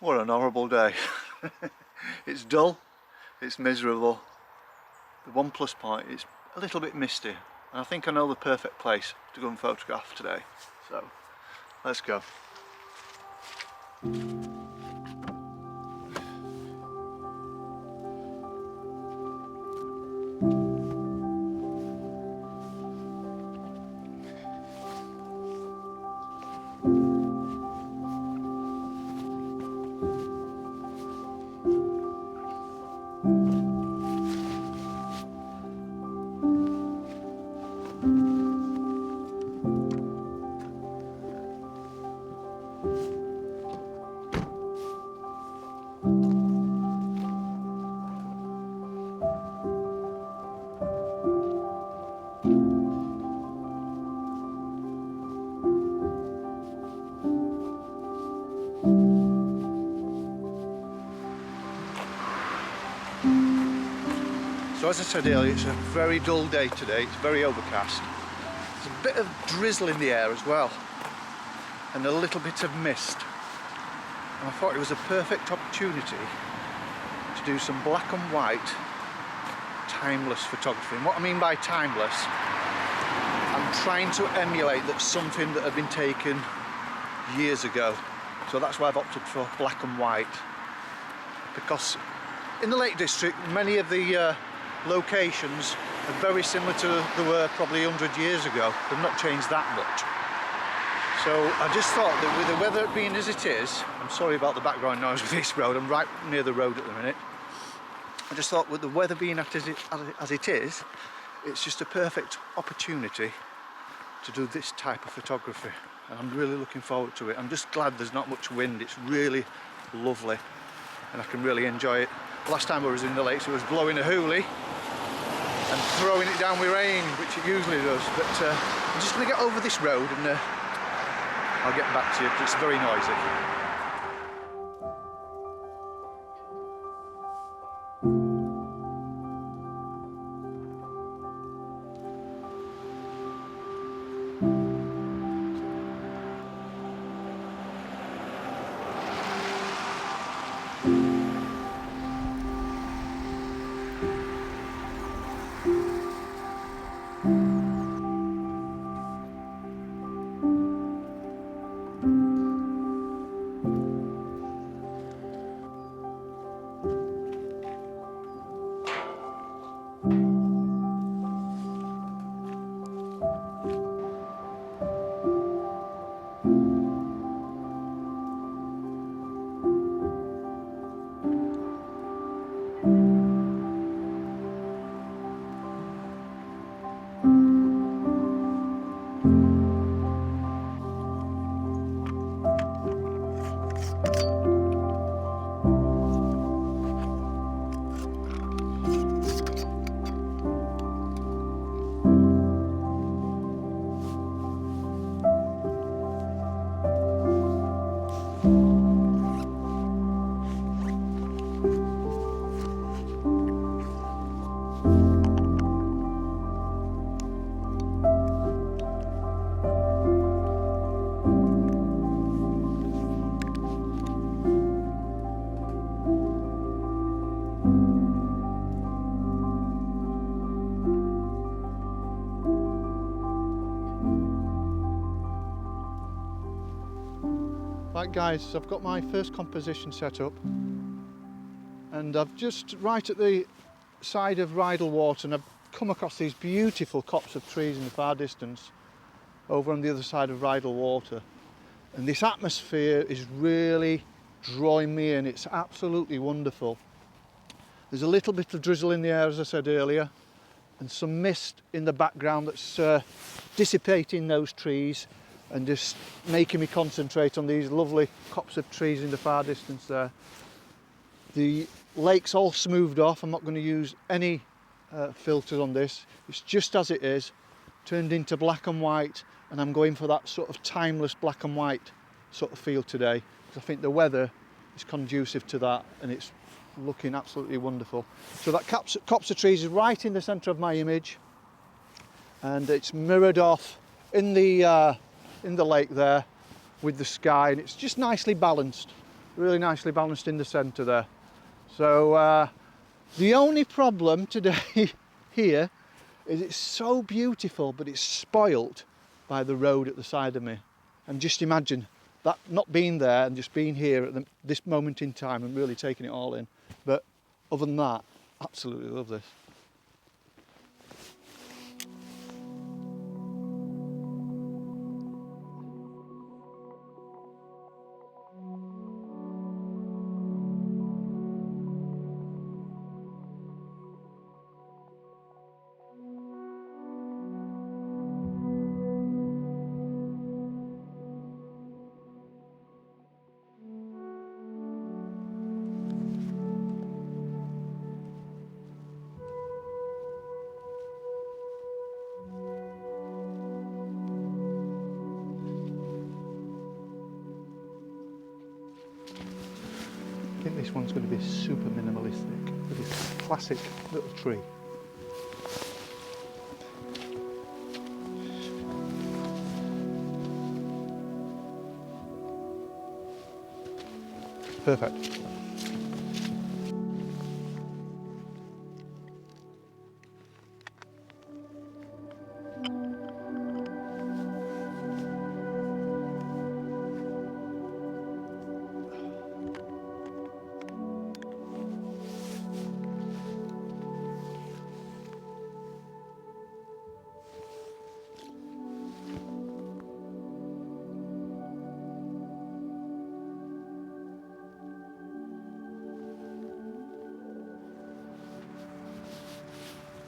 What an horrible day. It's dull, it's miserable. The one plus point is a little bit misty, and I think I know the perfect place to go and photograph today. So let's go. So as I said earlier, it's a very dull day today, it's very overcast. There's a bit of drizzle in the air as well, and a little bit of mist. And I thought it was a perfect opportunity to do some black and white timeless photography. And what I mean by timeless, I'm trying to emulate that's something that had been taken years ago. So that's why I've opted for black and white, because in the Lake District many of the locations are very similar to they were probably 100 years ago. They've not changed that much. So I just thought that with the weather being as it is, I'm sorry about the background noise with this road, I'm right near the road at the minute. I just thought with the weather being as it is, it's just a perfect opportunity to do this type of photography. And I'm really looking forward to it. I'm just glad there's not much wind, it's really lovely and I can really enjoy it. Last time I was in the lakes it was blowing a hoolie and throwing it down with rain, which it usually does, but I'm just going to get over this road and I'll get back to you because it's very noisy. Right guys, I've got my first composition set up and I've just right at the side of Rydal Water and I've come across these beautiful copse of trees in the far distance over on the other side of Rydal Water, and this atmosphere is really drawing me in. It's absolutely wonderful. There's a little bit of drizzle in the air as I said earlier and some mist in the background that's dissipating those trees and just making me concentrate on these lovely copse of trees in the far distance there. The lake's all smoothed off. I'm not going to use any filters on this. It's just as it is, turned into black and white, and I'm going for that sort of timeless black and white sort of feel today, because I think the weather is conducive to that and it's looking absolutely wonderful. So that copse of trees is right in the centre of my image and it's mirrored off in the lake there with the sky, and it's just nicely balanced. really nicely balanced in the centre there. So the only problem today here is it's so beautiful, but it's spoilt by the road at the side of me. And just imagine that not being there and just being here at this moment in time and really taking it all in. But other than that, absolutely love this. I think this one's going to be super minimalistic with this classic little tree. Perfect.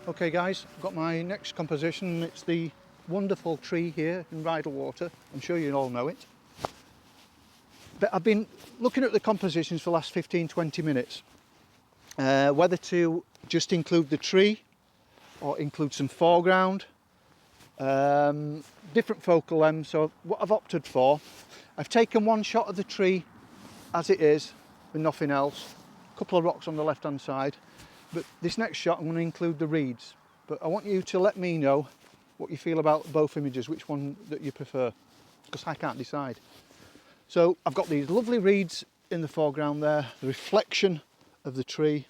Okay guys, I've got my next composition. It's the wonderful tree here in Rydal Water. I'm sure you all know it. But I've been looking at the compositions for the last 15-20 minutes. Whether to just include the tree or include some foreground. Different focal lengths. So what I've opted for, I've taken one shot of the tree as it is with nothing else. A couple of rocks on the left hand side. But this next shot I'm going to include the reeds. But I want you to let me know what you feel about both images, which one that you prefer, because I can't decide. So I've got these lovely reeds in the foreground there, the reflection of the tree,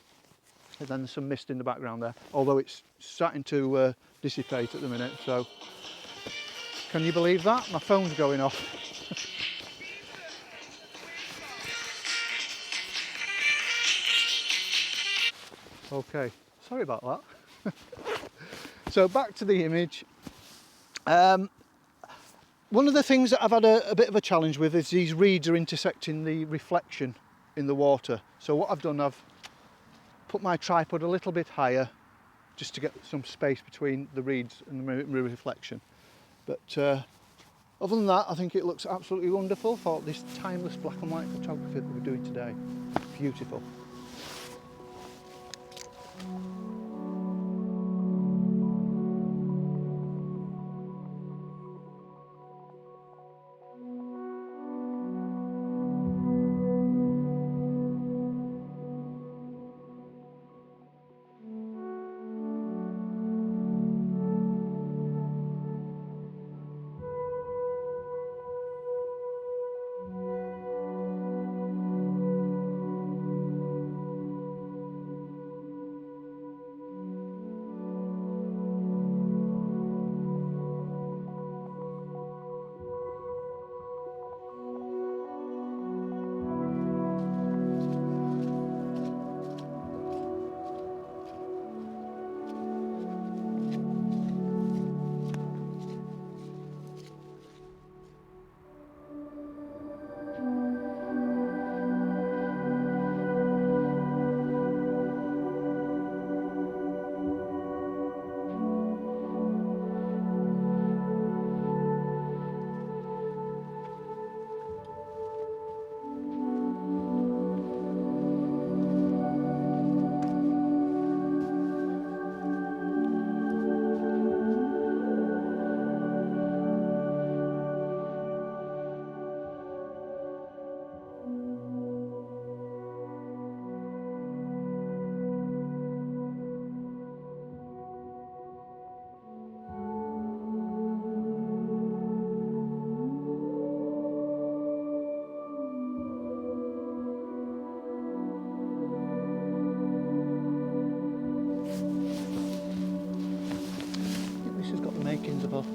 and then there's some mist in the background there, although it's starting to dissipate at the minute. So can you believe that? My phone's going off. Okay, sorry about that. So back to the image. One of the things that I've had a bit of a challenge with is these reeds are intersecting the reflection in the water. So what I've done, I've put my tripod a little bit higher just to get some space between the reeds and the reflection. But other than that, I think it looks absolutely wonderful for this timeless black and white photography that we're doing today. Beautiful.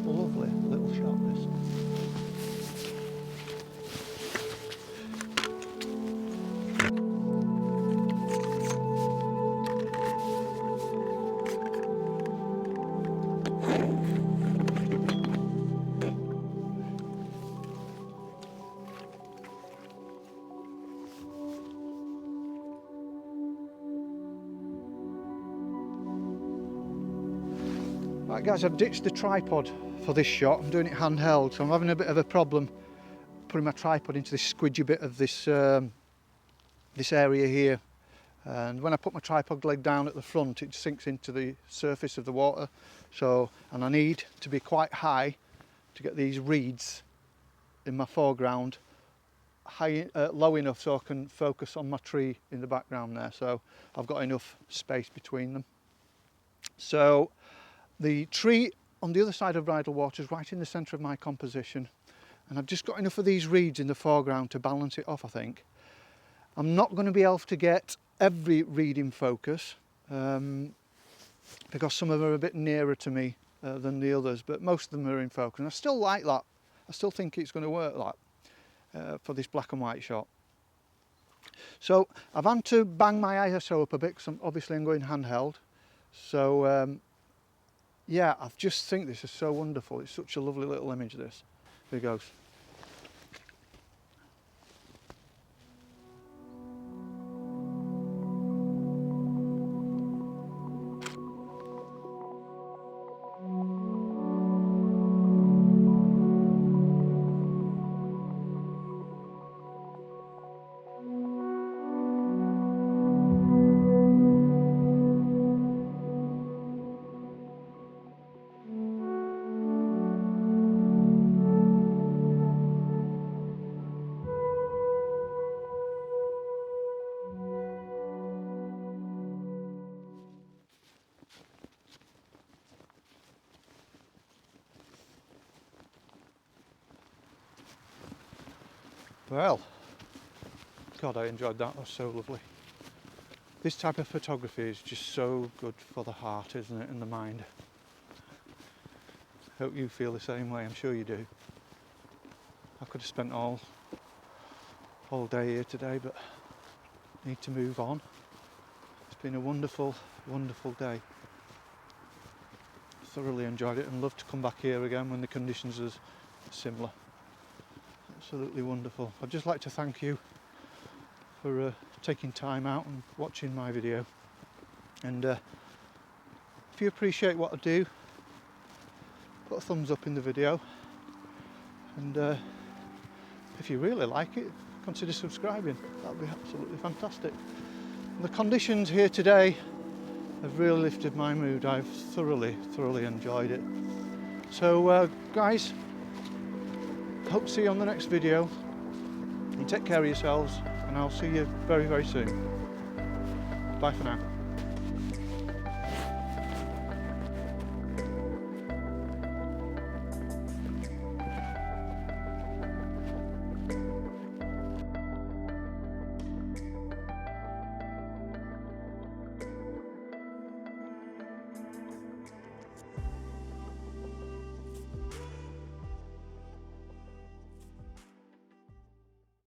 lovely little shot, this. Right guys, I've ditched the tripod for this shot. I'm doing it handheld, so I'm having a bit of a problem putting my tripod into this squidgy bit of this this area here. And when I put my tripod leg down at the front, it sinks into the surface of the water. And I need to be quite high to get these reeds in my foreground low enough so I can focus on my tree in the background there. So I've got enough space between them. So the tree on the other side of Rydal Water is right in the centre of my composition, and I've just got enough of these reeds in the foreground to balance it off, I think. I'm not going to be able to get every reed in focus because some of them are a bit nearer to me than the others, but most of them are in focus, and I still like that. I still think it's going to work like for this black and white shot. So I've had to bang my ISO up a bit because obviously I'm going handheld. So yeah, I just think this is so wonderful. It's such a lovely little image, this. Here it goes. Well, God, I enjoyed that. That was so lovely. This type of photography is just so good for the heart, isn't it, and the mind. Hope you feel the same way. I'm sure you do. I could have spent all day here today, but need to move on. It's been a wonderful, wonderful day. Thoroughly enjoyed it and love to come back here again when the conditions are similar. Absolutely wonderful. I'd just like to thank you for taking time out and watching my video. And if you appreciate what I do, put a thumbs up in the video. And if you really like it, consider subscribing. That would be absolutely fantastic. And the conditions here today have really lifted my mood. I've thoroughly enjoyed it. So guys, hope to see you on the next video. You take care of yourselves, and I'll see you very, very soon. Bye for now.